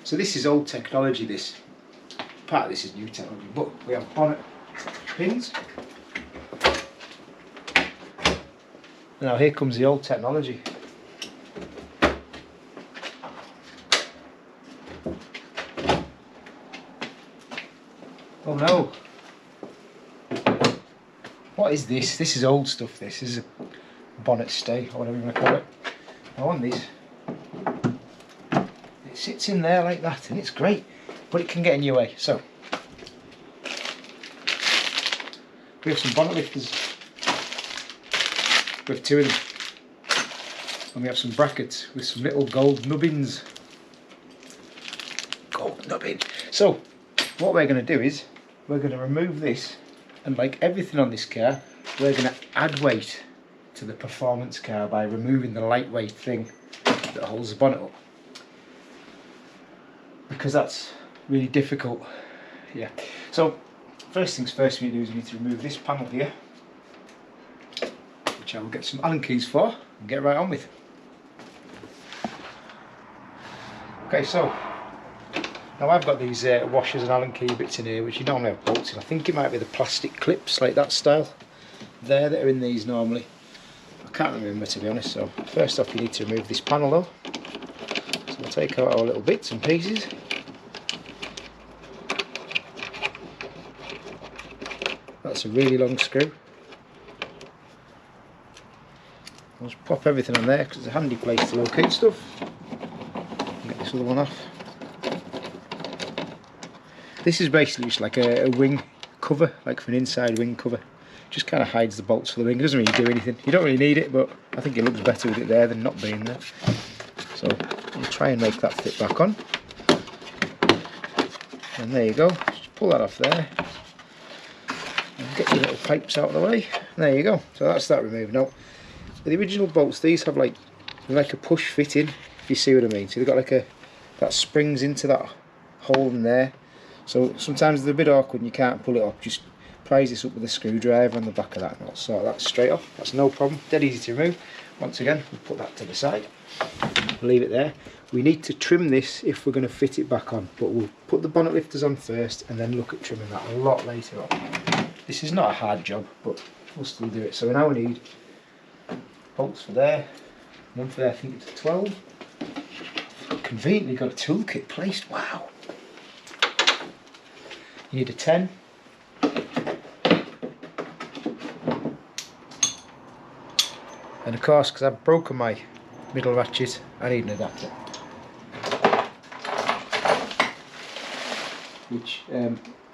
So this is old technology, this. Part of this is new technology, but we have bonnet pins. Now here comes the old technology. Oh no! What is this? This is old stuff. This is a bonnet stay, or whatever you want to call it. Now on this, it sits in there like that, and it's great, but it can get in your way. So we have some bonnet lifters. We have 2 of them, and we have some brackets with some little gold nubbins. Gold nubbin. So what we're going to do is we're going to remove this, and like everything on this car, we're going to add weight to the performance car by removing the lightweight thing that holds the bonnet up, because that's really difficult. Yeah. So first things first, we need to do is we need to remove this panel here, which I will get some Allen keys for and get right on with. Okay, so now I've got these washers and Allen key bits in here, which you normally have bolts in. I think it might be the plastic clips, like that style there, that are in these normally. I can't remember, to be honest. So first off, you need to remove this panel though. So we'll take out our little bits and pieces. That's a really long screw. I'll just pop everything on there because it's a handy place to locate stuff. Get this other one off. This is basically just like a wing cover, like for an inside wing cover. Just kind of hides the bolts for the wing. It doesn't really do anything. You don't really need it, but I think it looks better with it there than not being there. So I'll try and make that fit back on. And there you go. Just pull that off there. And get your little pipes out of the way. There you go. So that's that removed. Now, the original bolts, these have like a push fit in, if you see what I mean. So they've got like that springs into that hole in there. So sometimes they're a bit awkward and you can't pull it up. Just prise this up with a screwdriver on the back of that and I'll sort that straight off. That's no problem, dead easy to remove. Once again, we'll put that to the side, leave it there. We need to trim this if we're going to fit it back on, but we'll put the bonnet lifters on first and then look at trimming that a lot later on. This is not a hard job, but we'll still do it. So now we need bolts for there, one for there, I think it's a 12. Conveniently got a toolkit placed, wow. You need a 10. And of course, because I've broken my middle ratchet, I need an adapter. Which,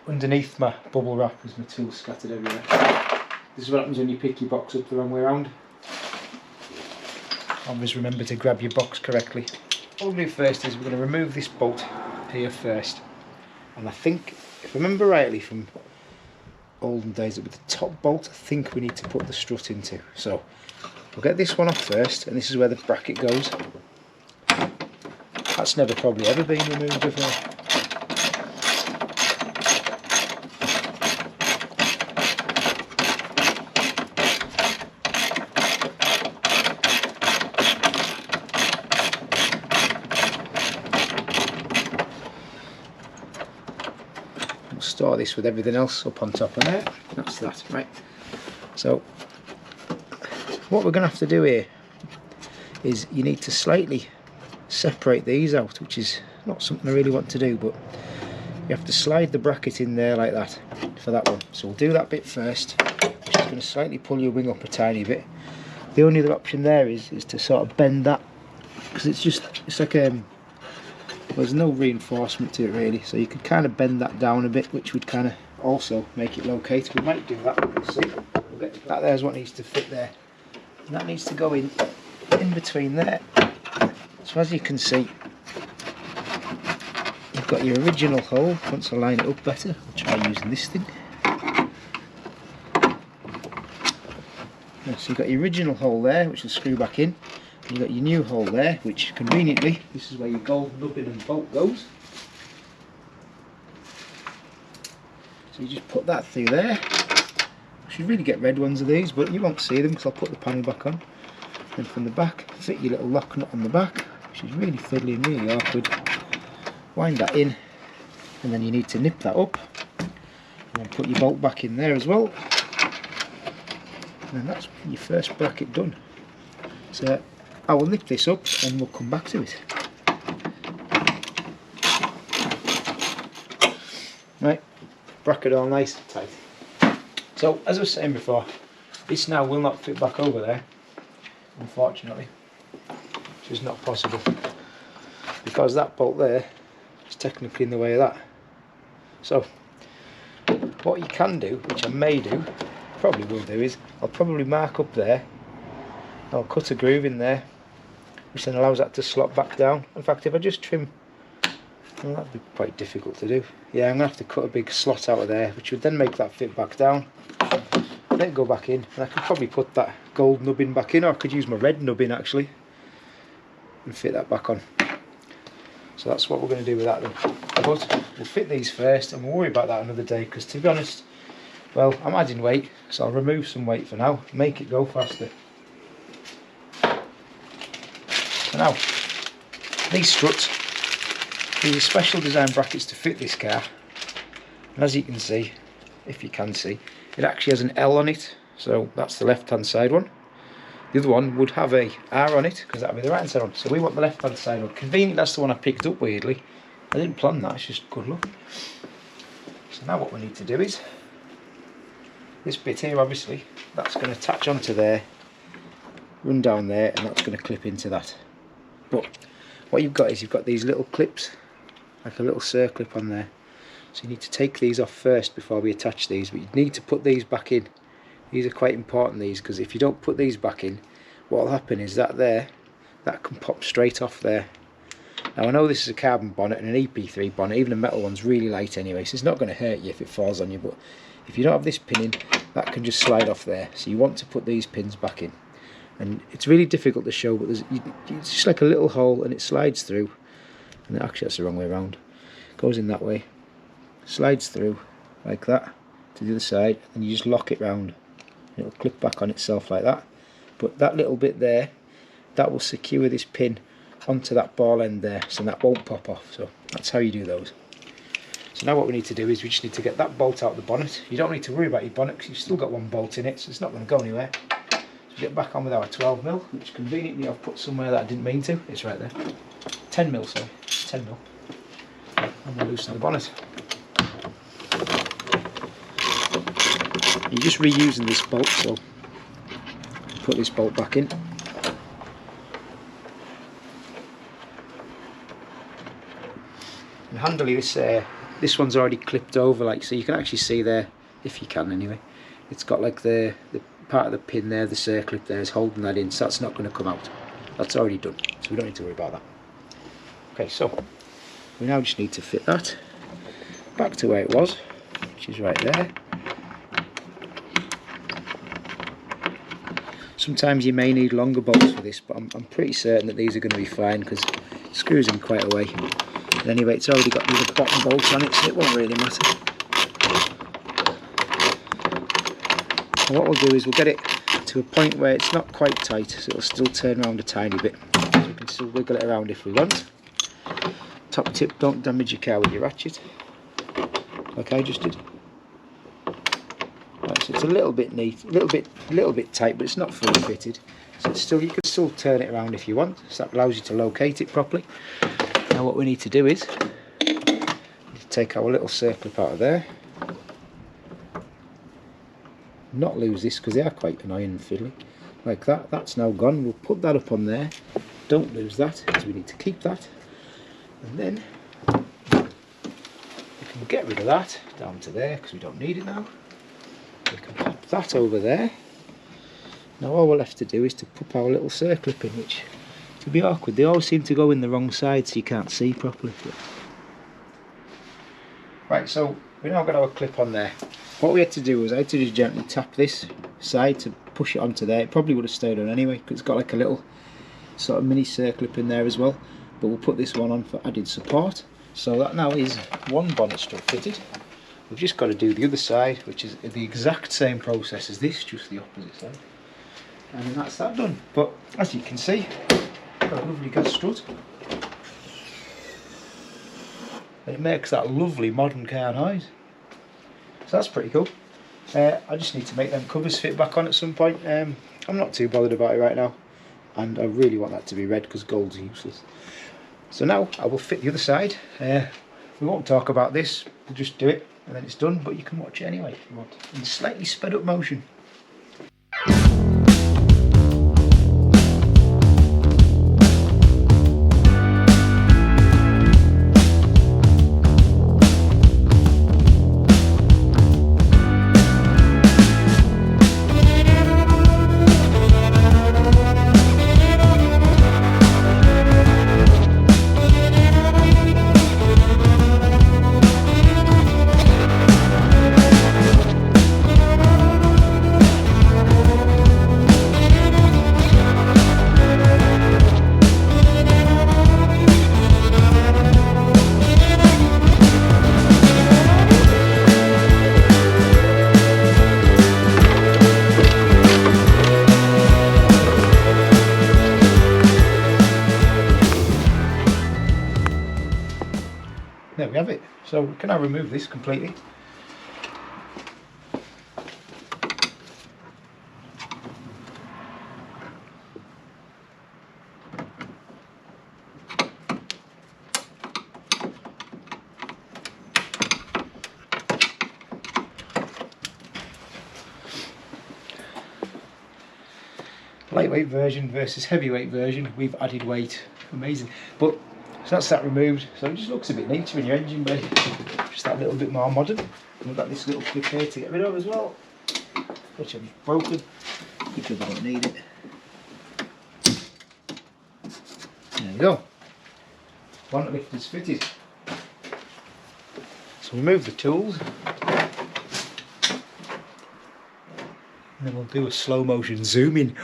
underneath my bubble wrap is my tools scattered everywhere. This is what happens when you pick your box up the wrong way around. Always remember to grab your box correctly. What we'll do first is we're going to remove this bolt here first. And I think, if I remember rightly from olden days, with the top bolt I think we need to put the strut into. So we'll get this one off first, and this is where the bracket goes. That's never probably ever been removed before. Store this with everything else up on top of there. That's that, right? So what we're going to have to do here is you need to slightly separate these out, which is not something I really want to do, but you have to slide the bracket in there like that for that one. So we'll do that bit first, which is going to slightly pull your wing up a tiny bit. The only other option there is to sort of bend that, because it's like there's no reinforcement to it really, so you could kind of bend that down a bit, which would kind of also make it locate. We might do that, we'll see. We'll get that. There's what needs to fit there, and that needs to go in between there. So as you can see, you've got your original hole. Once I line it up better, I'll try using this thing. So you've got your original hole there, which will screw back in. You've got your new hole there, which conveniently, this is where your gold nubbin and bolt goes. So you just put that through there. You should really get red ones of these, but you won't see them because I'll put the panel back on. Then from the back, fit your little lock nut on the back, which is really fiddly and really awkward. wind that in, and then you need to nip that up, and then put your bolt back in there as well, and then that's your first bracket done. So I will nip this up and we'll come back to it. Right, bracket all nice and tight. So as I was saying before, this now will not fit back over there, unfortunately. It's just not possible, because that bolt there is technically in the way of that. So what you can do, which I may do, probably will do, is I'll probably mark up there, I'll cut a groove in there, which then allows that to slot back down. In fact, if I just trim, well, that'd be quite difficult to do. Yeah, I'm going to have to cut a big slot out of there, which would then make that fit back down, then go back in, and I could probably put that gold nubbin back in, or I could use my red nubbin actually and fit that back on. So that's what we're going to do with that then. But we'll fit these first and we'll worry about that another day, because to be honest, well, I'm adding weight, so I'll remove some weight for now, make it go faster. So now, these struts, these are special design brackets to fit this car, and as you can see, if you can see, it actually has an L on it, so that's the left hand side one. The other one would have a R on it, because that would be the right hand side one, so we want the left hand side one. Convenient, that's the one I picked up weirdly. I didn't plan that, it's just good luck. So now what we need to do is, this bit here obviously, that's going to attach onto there, run down there, and that's going to clip into that. But what you've got is you've got these little clips, like a little circlip on there. So you need to take these off first before we attach these, but you need to put these back in. These are quite important, these, because if you don't put these back in, what will happen is that there, that can pop straight off there. Now I know this is a carbon bonnet and an EP3 bonnet, even a metal one's really light anyway, so it's not going to hurt you if it falls on you, but if you don't have this pin in, that can just slide off there. So you want to put these pins back in. And it's really difficult to show, but it's just like a little hole and it slides through, and actually that's the wrong way around, it goes in that way, slides through like that to the other side, and you just lock it round and it'll clip back on itself like that. But that little bit there, that will secure this pin onto that ball end there, so that won't pop off. So that's how you do those. So now what we need to do is we just need to get that bolt out of the bonnet. You don't need to worry about your bonnet because you've still got one bolt in it, so it's not going to go anywhere. So get back on with our 12mm, which conveniently I've put somewhere that I didn't mean to. It's right there. 10mm, sorry. 10mm. And we'll loosen the bonnet. You're just reusing this bolt, so put this bolt back in. And handily, this one's already clipped over, like, so you can actually see there, if you can anyway, it's got like the part of the pin there, the circlip there is holding that in, so that's not going to come out. That's already done, so we don't need to worry about that. Okay, so we now just need to fit that back to where it was, which is right there. Sometimes you may need longer bolts for this, but I'm pretty certain that these are going to be fine because it screws in quite a way. And anyway, it's already got the other bottom bolts on it, so it won't really matter. And what we'll do is we'll get it to a point where it's not quite tight, so it'll still turn around a tiny bit. So we can still wiggle it around if we want. Top tip, don't damage your car with your ratchet, like I just did. Right, so it's a little bit neat, a little bit tight, but it's not fully fitted. So it's still, you can still turn it around if you want, so that allows you to locate it properly. Now what we need to do is take our little circlip out of there. Not lose this because they are quite annoying and fiddly. Like that, that's now gone. We'll put that up on there. Don't lose that because we need to keep that. And then we can get rid of that down to there because we don't need it now. We can pop that over there. Now all we're left to do is to pop our little circlip in, which to be awkward, they always seem to go in the wrong side so you can't see properly. Right, so we now got our clip on there. What we had to do was I had to just gently tap this side to push it onto there. It probably would have stayed on anyway because it's got like a little sort of mini circlip in there as well, but we'll put this one on for added support. So that now is one bonnet strut fitted. We've just got to do the other side, which is the exact same process as this, just the opposite side, and then that's that done. But as you can see, got a lovely gas strut. and it makes that lovely modern car noise. So that's pretty cool. I just need to make them covers fit back on at some point. I'm not too bothered about it right now, and I really want that to be red because gold's useless. So now I will fit the other side. We won't talk about this, we'll just do it and then it's done, but you can watch it anyway if you want, in slightly sped up motion. There we have it. So we can now remove this completely. Lightweight version versus heavyweight version, we've added weight. Amazing. But so that's that removed, so it just looks a bit neater in your engine bay, just that little bit more modern. And we've got this little clip here to get rid of as well, which I've broken because I don't need it. There you go, bonnet lift is fitted. So remove the tools, and then we'll do a slow motion zoom in.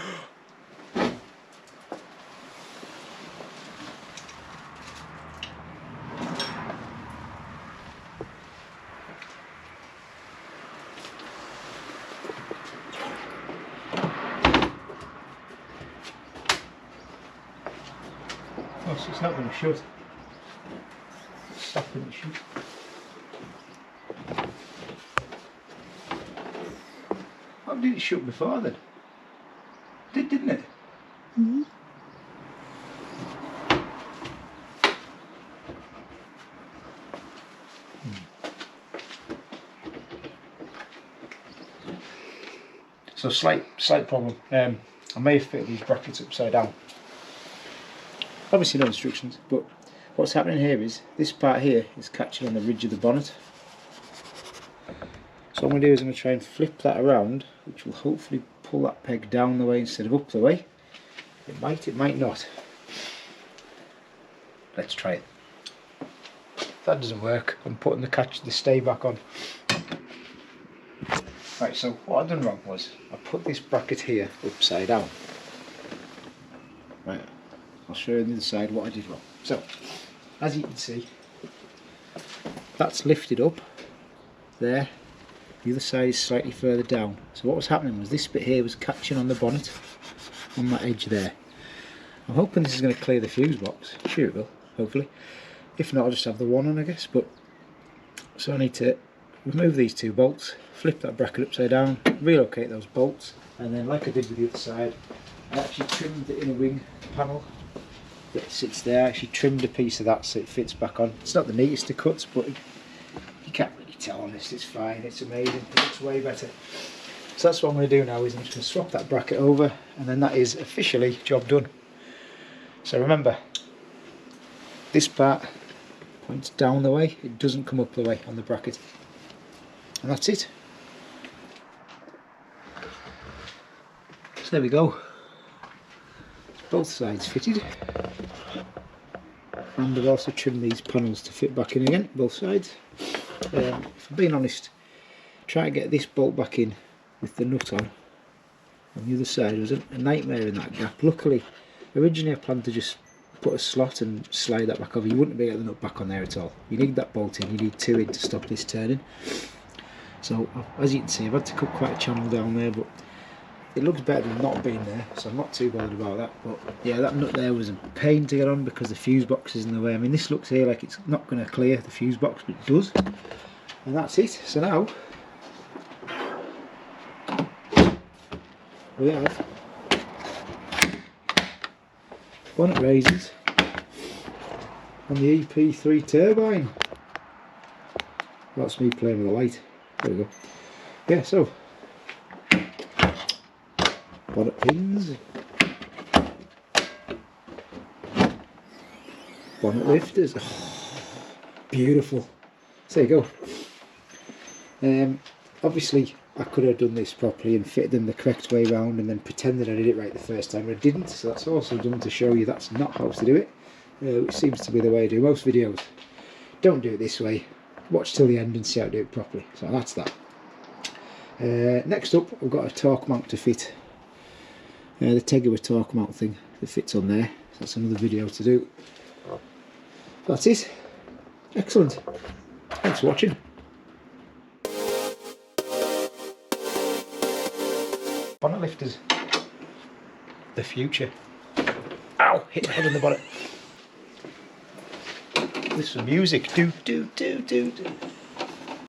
Oh, so it's not going to shut. It's stopping it shut. How did it shut before then? It did, didn't it? Mm-hmm. So slight problem. I may have fitted these brackets upside down. Obviously no instructions, but what's happening here is this part here is catching on the ridge of the bonnet. So what I'm going to do is I'm going to try and flip that around, which will hopefully pull that peg down the way instead of up the way. It might not. Let's try it. If that doesn't work, I'm putting the stay back on. Right, so what I've done wrong was I put this bracket here upside down. Right. I'll show you on the other side what I did wrong. So, as you can see, that's lifted up there. The other side is slightly further down. So what was happening was this bit here was catching on the bonnet, on that edge there. I'm hoping this is going to clear the fuse box. Sure it will, hopefully. If not, I'll just have the one on, I guess. But so I need to remove these two bolts, flip that bracket upside down, relocate those bolts, and then like I did with the other side, I actually trimmed the inner wing panel that sits there. I actually trimmed a piece of that so it fits back on. It's not the neatest of cuts, but you can't really tell on this. It's fine, it's amazing, it looks way better. So that's what I'm going to do now, is I'm just going to swap that bracket over, and then that is officially job done. So remember, this part points down the way, it doesn't come up the way on the bracket. And that's it. So there we go. Both sides fitted, and I've also trimmed these panels to fit back in again, both sides. If I'm being honest, trying to get this bolt back in with the nut on the other side was a nightmare in that gap. Luckily, originally I planned to just put a slot and slide that back over. You wouldn't be able to get the nut back on there at all. You need that bolt in, you need two in to stop this turning. So as you can see, I've had to cut quite a channel down there, but it looks better than not being there, so I'm not too bothered about that. But yeah, that nut there was a pain to get on because the fuse box is in the way. I mean, this looks here like it's not going to clear the fuse box, but it does. And that's it. So now we have bonnet raisers on the EP3 turbine. That's me playing with the light. There we go. Yeah, so bonnet pins, bonnet lifters. Oh, beautiful. So there you go. Obviously I could have done this properly and fitted them the correct way round and then pretended I did it right the first time, but I didn't. So that's also done to show you that's not how to do it, which seems to be the way I do most videos. Don't do it this way. Watch till the end and see how to do it properly. So that's that. Next up, I've got a torque mount to fit. The Tegawa torque mount thing that fits on there. So that's another video to do. That's it. Excellent. Thanks for watching. Bonnet lifters. The future. Ow! Hit my head on the bonnet. This is music. Do, do, do, do, do.